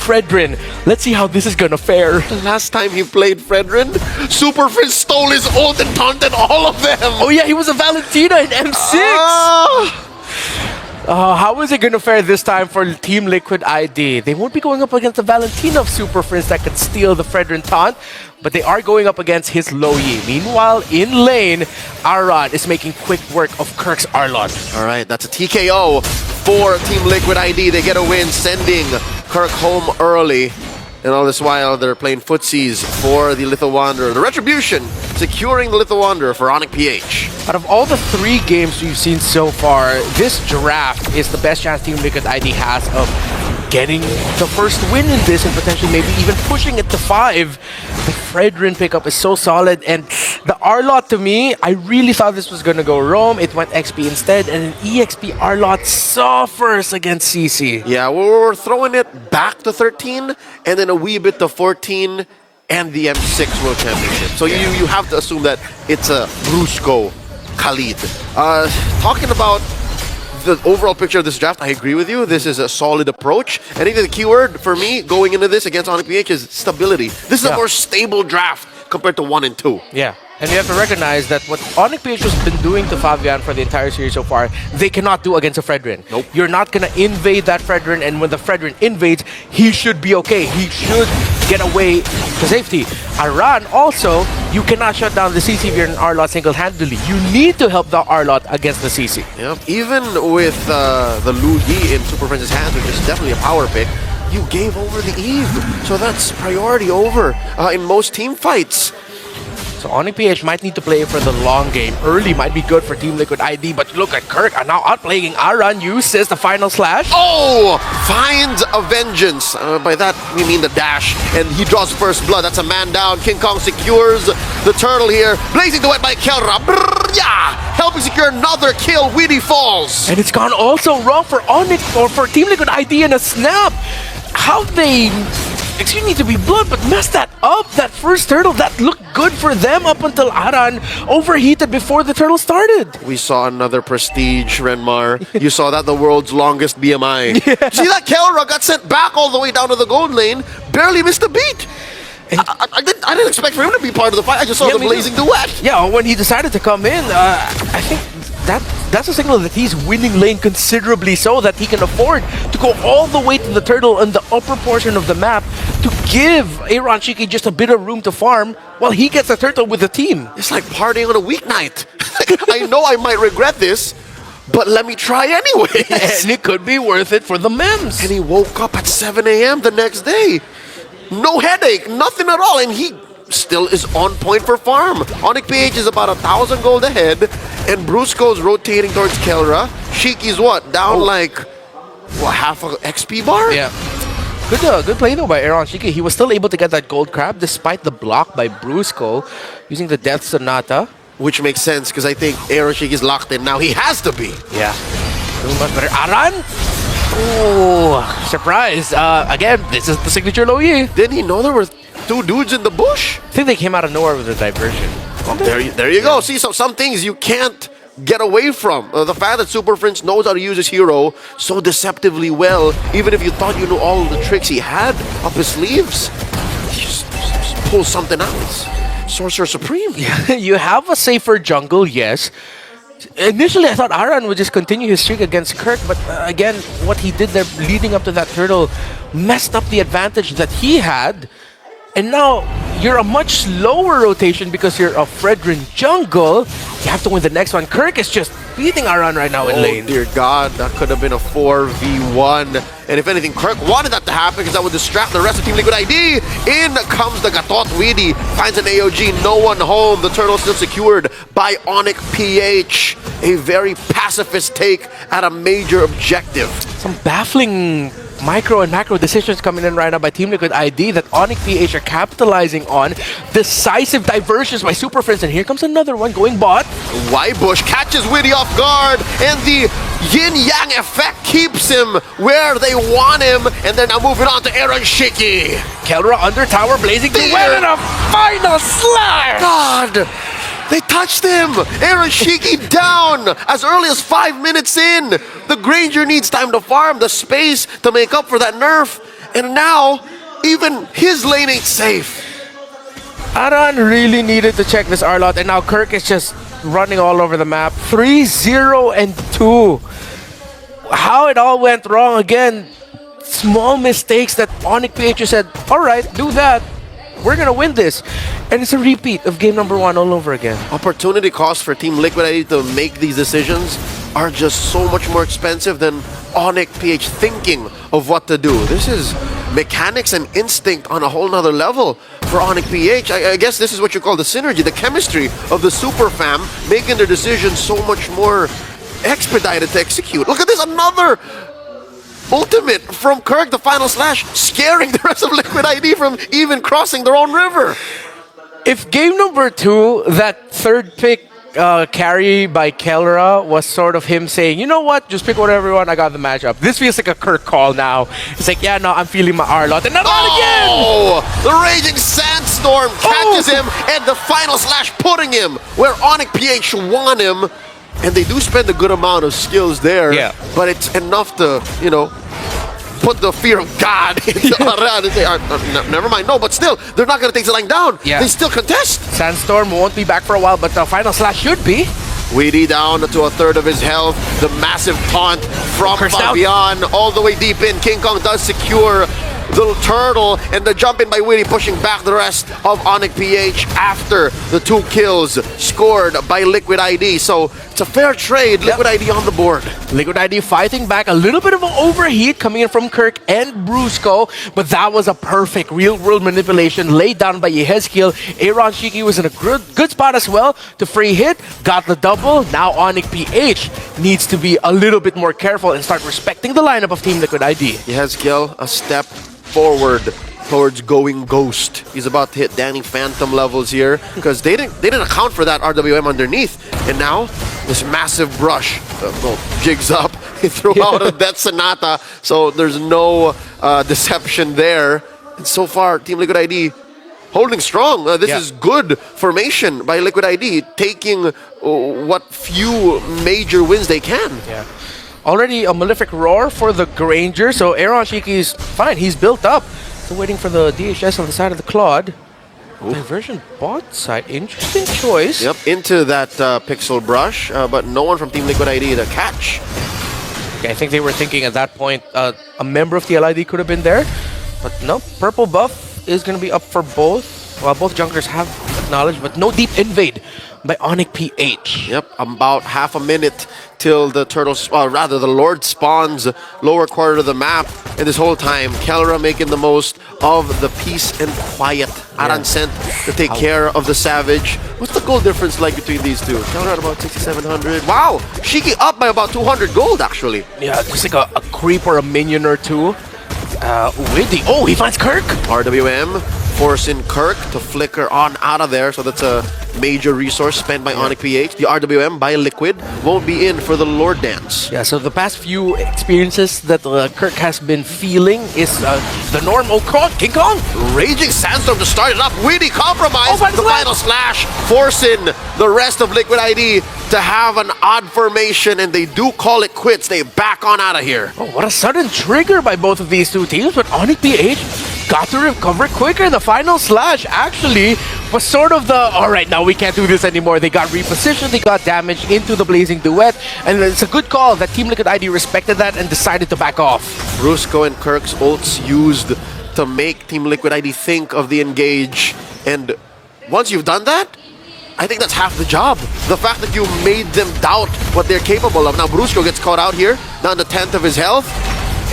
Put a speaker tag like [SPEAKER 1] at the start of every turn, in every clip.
[SPEAKER 1] Fredrin. Let's see how this is gonna fare.
[SPEAKER 2] The last time he played Fredrin, Super Frizz stole his ult and taunted all of them.
[SPEAKER 1] Oh yeah, he was a Valentina in M6. How is it going to fare this time for Team Liquid ID? They won't be going up against the Valentina of Super Frizz that could steal the Fredrin taunt, but they are going up against his Loyi. Meanwhile, in lane, Aran is making quick work of Kirk's Arlot.
[SPEAKER 2] All right, that's a TKO for Team Liquid ID. They get a win, sending Kirk home early. And all this while, they're playing footsies for the Little Wanderer. The Retribution securing the Little Wanderer for ONIC PH.
[SPEAKER 1] Out of all the 3 games we've seen so far, this draft is the best chance Team Liquid ID has of getting the first win in this and potentially maybe even pushing it to 5. The Fredrin pickup is so solid, and the Arlot, to me, I really thought this was going to go Roam. It went XP instead, and an EXP Arlot suffers against CC.
[SPEAKER 2] Yeah, we're throwing it back to 13 and then a wee bit to 14 and the M6 World Championship. So you have to assume that it's a Brusco Khalid. Talking about the overall picture of this draft, I agree with you. This is a solid approach. I think the keyword for me going into this against ONIC PH is stability. This is a more stable draft compared to 1 and 2.
[SPEAKER 1] Yeah. And you have to recognize that what ONIC PH has been doing to Fabian for the entire series so far, they cannot do against a Fredrin.
[SPEAKER 2] Nope.
[SPEAKER 1] You're not going to invade that Fredrin, and when the Fredrin invades, he should be okay. He should get away to safety. Aran also, you cannot shut down the CC if you're an Arlot single-handedly. You need to help the Arlot against the CC.
[SPEAKER 2] Yep. Even with the Lu Yi in Super Friends' hands, which is definitely a power pick, you gave over the Eve. So that's priority over in most team fights.
[SPEAKER 1] So ONIC PH might need to play for the long game. Early might be good for Team Liquid ID, but look at Kirk now outplaying Aran, uses the final slash.
[SPEAKER 2] Oh! Finds a vengeance. By that, we mean the dash. And he draws first blood. That's a man down. King Kong secures the turtle here. Blazing the wet by Kelra. Yeah! Helping secure another kill. Weedy falls.
[SPEAKER 1] And it's gone also wrong for ONIC or for Team Liquid ID in a snap. How they... Excuse me to be blunt, but messed that up. That first turtle, that looked good for them up until Aran overheated before the turtle started.
[SPEAKER 2] We saw another prestige, Renmar. You saw that, the world's longest BMI.
[SPEAKER 1] Yeah.
[SPEAKER 2] See that Kelra got sent back all the way down to the gold lane, barely missed a beat. I didn't expect for him to be part of the fight. I just saw the blazing duet.
[SPEAKER 1] Yeah, when he decided to come in, I think that's a signal that he's winning lane considerably so that he can afford to go all the way to the turtle on the upper portion of the map to give Aaron Shiki just a bit of room to farm while he gets the turtle with the team.
[SPEAKER 2] It's like partying on a weeknight. I know I might regret this, but let me try anyway.
[SPEAKER 1] And it could be worth it for the mems.
[SPEAKER 2] And he woke up at 7 a.m. the next day. No headache, nothing at all, and he still is on point for farm. ONIC PH is about 1,000 gold ahead, and Brusco's rotating towards Kelra. Shiki's what? Down like, what, half a XP bar?
[SPEAKER 1] Yeah. Good play though by Aaron Shiki. He was still able to get that gold crab despite the block by Brusco using the Death Sonata.
[SPEAKER 2] Which makes sense, because I think Aaron Shiki's locked in now. He has to be.
[SPEAKER 1] Yeah. Doing much better. Aran? Oh, surprise. Again, this is the signature Loyi.
[SPEAKER 2] Didn't he know there were 2 dudes in the bush?
[SPEAKER 1] I think they came out of nowhere with a diversion.
[SPEAKER 2] Oh, there you go. See, so some things you can't get away from. The fact that Super Fringe knows how to use his hero so deceptively well, even if you thought you knew all of the tricks he had up his sleeves, he just pulls something out. Sorcerer Supreme.
[SPEAKER 1] Yeah, you have a safer jungle, yes. Initially, I thought Aran would just continue his streak against Kirk, but again, what he did there leading up to that turtle messed up the advantage that he had. And now, you're a much slower rotation because you're a Fredrin jungle. You have to win the next one. Kirk is just beating Aran right now in lane.
[SPEAKER 2] Oh dear God, that could have been a 4v1. And if anything, Kirk wanted that to happen because that would distract the rest of Team Liquid ID. In comes the Gatot Weedy, finds an AOG, no one home. The turtle still secured by ONIC PH. A very pacifist take at a major objective.
[SPEAKER 1] Some baffling micro and macro decisions coming in right now by Team Liquid ID that ONIC PH are capitalizing on. Decisive diversions by Super Friends, and here comes another one going bot.
[SPEAKER 2] Bush catches Witty off guard, and the yin-yang effect keeps him where they want him, and then now moving on to Aaron Shiki.
[SPEAKER 1] Kelra under tower, blazing the well in a final slash!
[SPEAKER 2] God! They touched him! Aaron Shiki down as early as 5 minutes in. The Granger needs time to farm, the space to make up for that nerf. And now, even his lane ain't safe.
[SPEAKER 1] Aran really needed to check this R-Lot, and now Kirk is just running all over the map. 3-0 and 2. How it all went wrong again. Small mistakes that ONIC PH said, all right, do that. We're gonna win this. And it's a repeat of game number 1 all over again.
[SPEAKER 2] Opportunity costs for Team Liquid ID to make these decisions are just so much more expensive than ONIC PH thinking of what to do. This is mechanics and instinct on a whole nother level for ONIC PH. I guess this is what you call the synergy, the chemistry of the super fam, making their decisions so much more expedited to execute. Look at this, another ultimate from Kirk, the final slash, scaring the rest of Liquid ID from even crossing their own river.
[SPEAKER 1] If game number 2, that third pick carry by Kelra was sort of him saying, you know what, just pick whatever you want, I got the matchup. This feels like a Kirk call now. It's like, yeah, no, I'm feeling my R-Lot. And not again!
[SPEAKER 2] Oh! The Raging Sandstorm catches him, and the final slash putting him where ONIC PH want him. And they do spend a good amount of skills there, but it's enough to, you know, put the fear of God into Aran and say, never mind. No, but still, they're not going to take the line down. They still contest.
[SPEAKER 1] Sandstorm won't be back for a while, but the final slash should be.
[SPEAKER 2] Weedy down to a third of his health. The massive taunt from Fabian all the way deep in. King Kong does secure the turtle, and the jump in by Weedy pushing back the rest of ONIC PH after the 2 kills scored by Liquid ID. So it's a fair trade. Liquid ID on the board.
[SPEAKER 1] Liquid ID fighting back. A little bit of an overheat coming in from Kirk and Brusco, but that was a perfect real-world manipulation laid down by Yehezkiel. Aaron Shiki was in a good spot as well to free hit. Got the double. Now ONIC PH needs to be a little bit more careful and start respecting the lineup of Team Liquid ID.
[SPEAKER 2] Yehezkiel a step forward towards going ghost. He's about to hit Danny Phantom levels here because they didn't account for that RWM underneath. And now this massive brush jigs up. He threw out a Death Sonata, so there's no deception there. And so far, Team Liquid ID holding strong. This is good formation by Liquid ID, taking what few major wins they can.
[SPEAKER 1] Already a Malefic Roar for the Granger, so Aaron Shiki's fine. He's built up. Still waiting for the DHS on the side of the Claude. Diversion bot side. Interesting choice.
[SPEAKER 2] Yep, into that Pixel Brush, but no one from Team Liquid ID to catch.
[SPEAKER 1] Okay, I think they were thinking at that point a member of the LID could have been there. But no, purple buff is going to be up for both. Well, both junglers have acknowledged, but no deep invade by ONIC PH.
[SPEAKER 2] Yep, about half a minute till the turtles, rather the Lord spawns lower quarter of the map. And this whole time, Kelra making the most of the peace and quiet. Aran sent to take care of the Savage. What's the gold difference like between these two? Kelra at about 6,700. Wow, Shiki up by about 200 gold actually.
[SPEAKER 1] Yeah, just like a creep or a minion or two. Widdy. Oh, he finds Kirk.
[SPEAKER 2] RWM forcing Kirk to flicker on out of there. So that's a major resource spent by ONIC PH. The RWM by Liquid won't be in for the Lord Dance.
[SPEAKER 1] Yeah, so the past few experiences that Kirk has been feeling is the norm. Oh, King Kong!
[SPEAKER 2] Raging Sandstorm to start it up. Weedy compromise. The final slash forcing the rest of Liquid ID to have an odd formation, and they do call it quits. They back on out of here.
[SPEAKER 1] Oh, what a sudden trigger by both of these two teams, but ONIC PH got to recover quicker. The final slash actually was sort of the, all right, now we can't do this anymore. They got repositioned, they got damaged into the Blazing Duet, and it's a good call that Team Liquid ID respected that and decided to back off.
[SPEAKER 2] Brusco and Kirk's ults used to make Team Liquid ID think of the engage, and once you've done that, I think that's half the job. The fact that you made them doubt what they're capable of. Now Brusco gets caught out here, down to 10th of his health.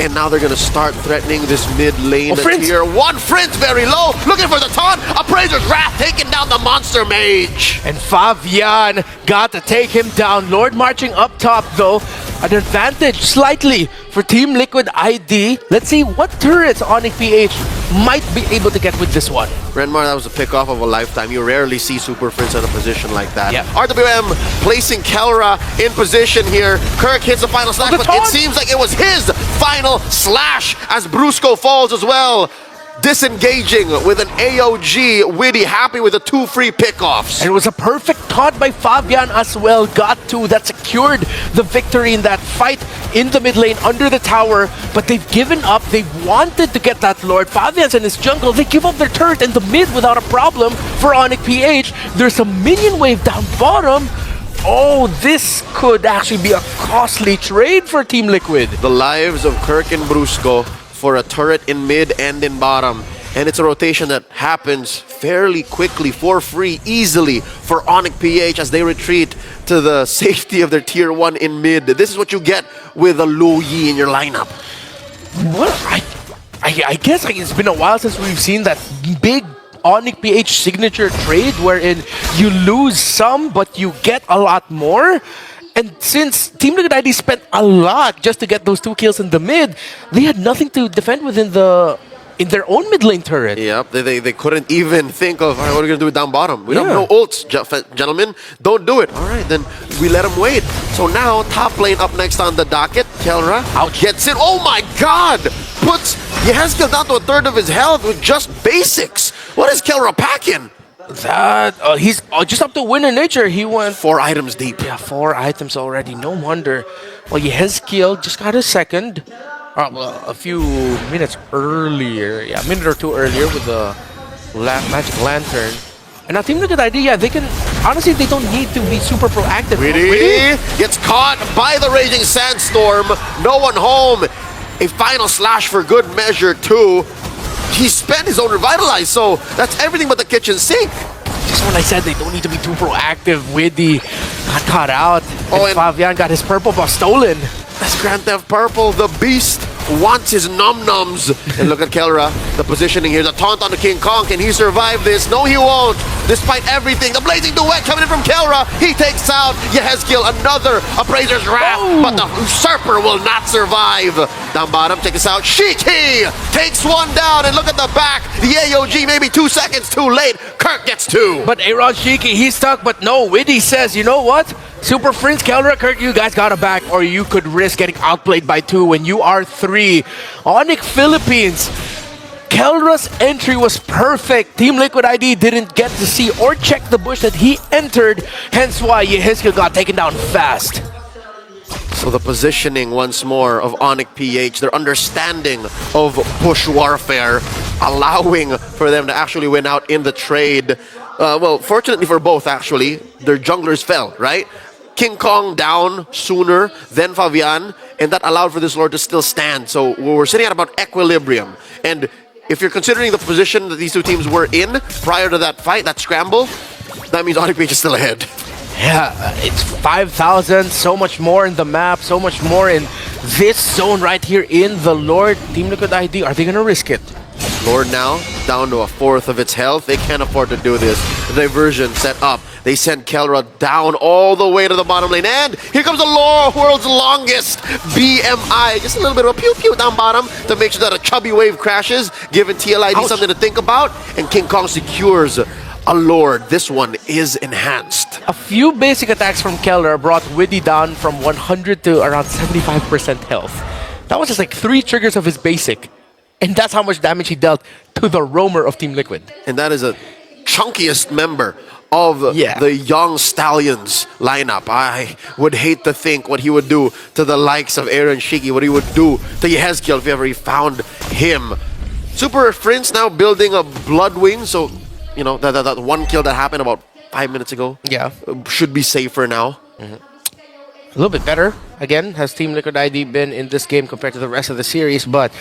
[SPEAKER 2] And now they're going to start threatening this mid lane tier 1. Friends very low, looking for the taunt. Appraiser's Wrath taking down the Monster Mage.
[SPEAKER 1] And Fabian got to take him down. Lord marching up top though. An advantage slightly for Team Liquid ID. Let's see what turrets ONIC PH might be able to get with this one.
[SPEAKER 2] Renmar, that was a pick-off of a lifetime. You rarely see Super Friends in a position like that.
[SPEAKER 1] Yep.
[SPEAKER 2] RWM placing Kelra in position here. Kirk hits the final slash, but it seems like it was his final slash as Brusco falls as well. Disengaging with an AOG. Widdy happy with the 2 free pickoffs.
[SPEAKER 1] And it was a perfect taunt by Fabian as well. Got to, that secured the victory in that fight. in the mid lane under the tower, but they've given up. They wanted to get that Lord. Fabian's in his jungle. They give up their turret in the mid without a problem for ONIC PH. There's a minion wave down bottom. Oh, this could actually be a costly trade for Team Liquid.
[SPEAKER 2] The lives of Kirk and Brusco for a turret in mid and in bottom. And it's a rotation that happens fairly quickly, for free, easily for ONIC PH as they retreat to the safety of their tier 1 in mid. This is what you get with a Lu Yi in your lineup.
[SPEAKER 1] Well, I guess it's been a while since we've seen that big ONIC PH signature trade wherein you lose some but you get a lot more. And since Team Liquid ID spent a lot just to get those 2 kills in the mid, they had nothing to defend within in their own mid lane turret.
[SPEAKER 2] Yep, they couldn't even think of, all right, what are we going to do down bottom? We don't have no ults, gentlemen. Don't do it. All right, then we let them wait. So now, top lane up next on the docket. Kelra gets it. Oh my god! Puts Yehezkel down to a third of his health with just basics. What is Kelra packing?
[SPEAKER 1] That, he's just up to Winner Nature. He went
[SPEAKER 2] 4 items deep.
[SPEAKER 1] Yeah, 4 items already. No wonder. Well, Yehezkel just got a second. Well, a few minutes earlier. Yeah, a minute or 2 earlier with the Magic Lantern. And now Team Liquid ID, yeah, they can... Honestly, they don't need to be super proactive.
[SPEAKER 2] Witty gets caught by the Raging Sandstorm. No one home. A final slash for good measure, too. He spent his own Revitalize, so that's everything but the kitchen sink.
[SPEAKER 1] Just when I said they don't need to be too proactive, Widdy got caught out. Oh, and Fabian got his purple buff stolen.
[SPEAKER 2] That's Grand Theft Purple. The beast wants his num-nums. And look at Kelra, the positioning here. The taunt on the King Kong. Can he survive this? No, he won't. Despite everything, the Blazing Duet coming in from Kelra. He takes out Yehezkel, another Appraiser's Wrath. Oh. But the Usurper will not survive. Down bottom, take us out. Shiki takes one down. And look at the back. The AOG maybe 2 seconds too late. Kirk gets 2.
[SPEAKER 1] But Aaron Shiki, he's stuck. But no, Widdy says, you know what? Super Prince, Kelra, Kirk, you guys got it back, or you could risk getting outplayed by 2 when you are 3. ONIC Philippines, Kelra's entry was perfect. Team Liquid ID didn't get to see or check the bush that he entered, hence why Yehezkel got taken down fast.
[SPEAKER 2] So the positioning once more of ONIC PH, their understanding of bush warfare, allowing for them to actually win out in the trade. Well, fortunately for both, actually, their junglers fell, right? King Kong down sooner than Fabian, and that allowed for this Lord to still stand. So we're sitting at about equilibrium. And if you're considering the position that these 2 teams were in prior to that fight, that scramble, that means ONIC PH is still ahead.
[SPEAKER 1] Yeah, it's 5,000, so much more in the map, so much more in this zone right here in the Lord. Team Liquid ID, are they going to risk it?
[SPEAKER 2] Lord now down to a 1/4 of its health. They can't afford to do this. The diversion set up. They send Kelra down all the way to the bottom lane. And here comes the world's longest BMI. Just a little bit of a pew-pew down bottom to make sure that a chubby wave crashes, giving TLID something to think about. And King Kong secures a Lord. This one is enhanced.
[SPEAKER 1] A few basic attacks from Kelra brought Widdy down from 100 to around 75% health. That was just like 3 triggers of his basic. And that's how much damage he dealt to the roamer of Team Liquid.
[SPEAKER 2] And that is a chunkiest member of the Young Stallions lineup. I would hate to think what he would do to the likes of Aaron Shiki, what he would do to Yehezkel if ever he found him. Super Prince now building a Bloodwing, so, you know, that 1 kill that happened about 5 minutes ago should be safer now.
[SPEAKER 1] A little bit better, again, has Team Liquid ID been in this game compared to the rest of the series, but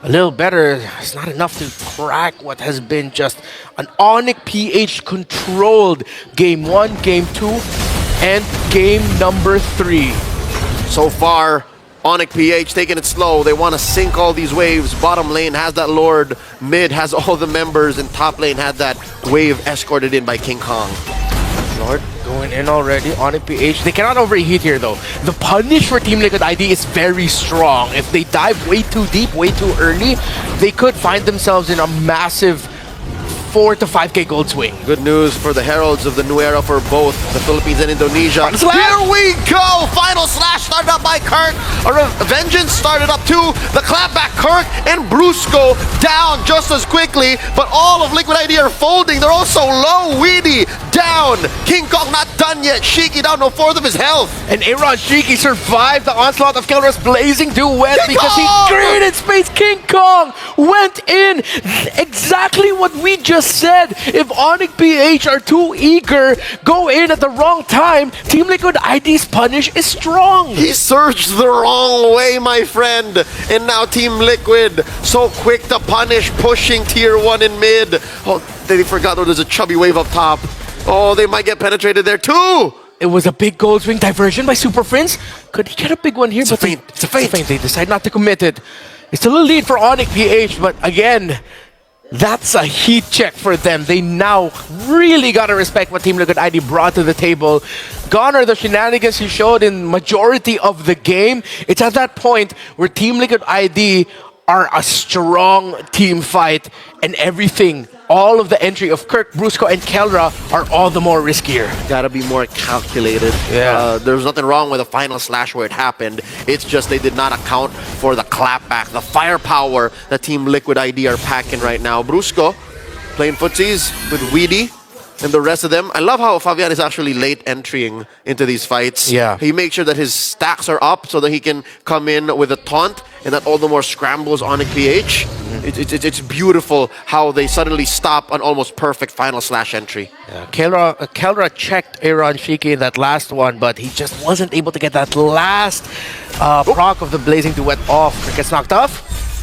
[SPEAKER 1] a little better is not enough to crack what has been just an ONIC PH controlled Game 1, Game 2, and Game number 3.
[SPEAKER 2] So far, ONIC PH taking it slow. They want to sink all these waves. Bottom lane has that Lord, mid has all the members, and top lane had that wave escorted in by King Kong.
[SPEAKER 1] Lord going in already. ONIC PH. They cannot overheat here though. The punish for Team Liquid ID is very strong. If they dive way too deep, way too early, they could find themselves in a massive 4 to 5k gold swing.
[SPEAKER 2] Good news for the heralds of the new era for both the Philippines and Indonesia. Here we go! Final slash started up by Kirk. A vengeance started up too. The clapback, Kirk and Brusco down just as quickly, but all of Liquid ID are folding. They're also low. Weedy down. King Kong not done yet. Shiki down to 1/4 of his health.
[SPEAKER 1] And Aaron Shiki survived the onslaught of Kelra's blazing duet because he created space. King Kong went in. Exactly what we just said. If ONIC PH are too eager, go in at the wrong time, Team Liquid ID's punish is strong.
[SPEAKER 2] He surged the wrong way, my friend. And now Team Liquid so quick to punish, pushing tier 1 in mid. Oh, they forgot there's a chubby wave up top. Oh, they might get penetrated there too.
[SPEAKER 1] It was a big gold swing diversion by Super Prince. Could he get a big one here?
[SPEAKER 2] It's a feint.
[SPEAKER 1] It's a feint. They decide not to commit it. It's a little lead for ONIC PH, but again, that's a heat check for them. They now really gotta respect what Team Liquid ID brought to the table. Gone are the shenanigans he showed in majority of the game. It's at that point where Team Liquid ID are a strong team fight, and everything, all of the entry of Kirk, Brusco, and Kelra are all the more riskier.
[SPEAKER 2] Gotta be more calculated.
[SPEAKER 1] Yeah.
[SPEAKER 2] There's nothing wrong with the final slash where it happened. It's just they did not account for the clapback, the firepower that Team Liquid ID are packing right now. Brusco playing footsies with Weedy and the rest of them. I love how Fabian is actually late entering into these fights.
[SPEAKER 1] Yeah.
[SPEAKER 2] He makes sure that his stacks are up so that he can come in with a taunt, and that all the more scrambles on PH. It's beautiful how they suddenly stop an almost perfect final slash entry.
[SPEAKER 1] Yeah. Kelra checked Aaron Shiki in that last one, but he just wasn't able to get that last proc of the blazing duet off. Gets knocked off.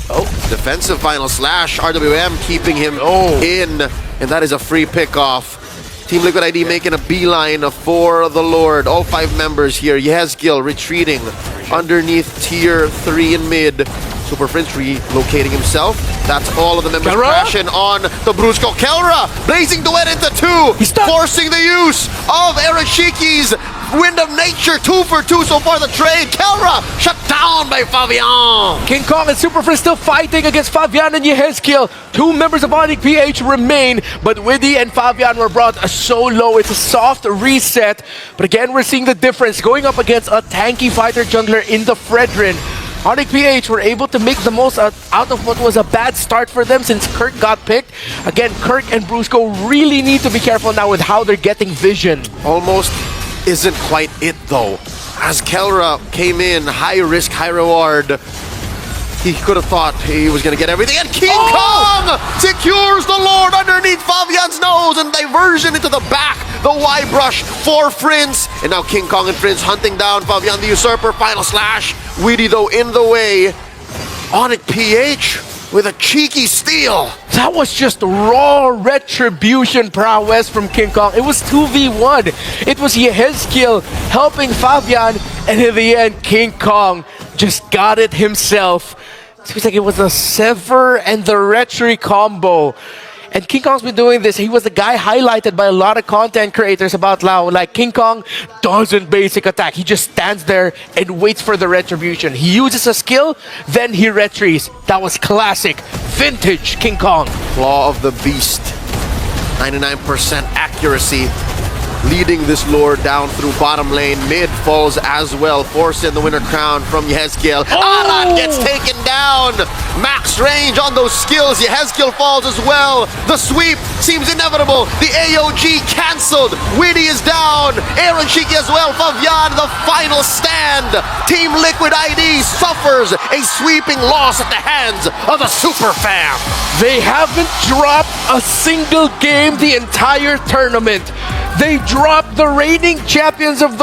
[SPEAKER 2] Oh, defensive final slash. RWM keeping him in, and that is a free pickoff. Team Liquid ID making a beeline for the Lord. All 5 members here. Yezgil retreating underneath tier 3 in mid. Super Prince relocating himself. That's all of the members crashing on the Brusco. Kelra blazing duet into 2, forcing the use of Erashiki's Wind of Nature. 2 for 2 so far the trade. Kelra shut down by Fabian.
[SPEAKER 1] King Kong and Super Prince still fighting against Fabian and Yezgil. 2 members of ONIC PH remain, but Widdy and Fabian were brought so low. It's a soft reset. But again, we're seeing the difference going up against a tanky fighter jungler in the Fredrin. ONIC PH were able to make the most out of what was a bad start for them since Kirk got picked. Again, Kirk and Brusco really need to be careful now with how they're getting vision.
[SPEAKER 2] Almost isn't quite it though. As Kelra came in, high risk, high reward. He could have thought he was going to get everything. And King Kong secures the Lord underneath Fabian's nose and diversion into the back. The Y brush for Prince. And now King Kong and Prince hunting down Fabian the Usurper. Final slash. Weedy though in the way. ONIC PH with a cheeky steal.
[SPEAKER 1] That was just raw retribution prowess from King Kong. It was 2v1. It was Yezgil helping Fabian, and in the end, King Kong just got it himself. It seems like it was the Sever and the Retri combo. And King Kong's been doing this. He was the guy highlighted by a lot of content creators about Lao. Like, King Kong doesn't basic attack. He just stands there and waits for the retribution. He uses a skill, then he retries. That was classic, vintage King Kong.
[SPEAKER 2] Claw of the Beast. 99% accuracy. Leading this Lord down through bottom lane. Mid falls as well, forcing the winner crown from Yezgil. Aran gets taken down. Max range on those skills. Yezgil falls as well. The sweep seems inevitable. The AOG cancelled. Widdy is down. Aaron Shiki as well. Fabian, the final stand. Team Liquid ID suffers a sweeping loss at the hands of the Super Fam.
[SPEAKER 1] They haven't dropped a single game the entire tournament. They dropped the reigning champions of the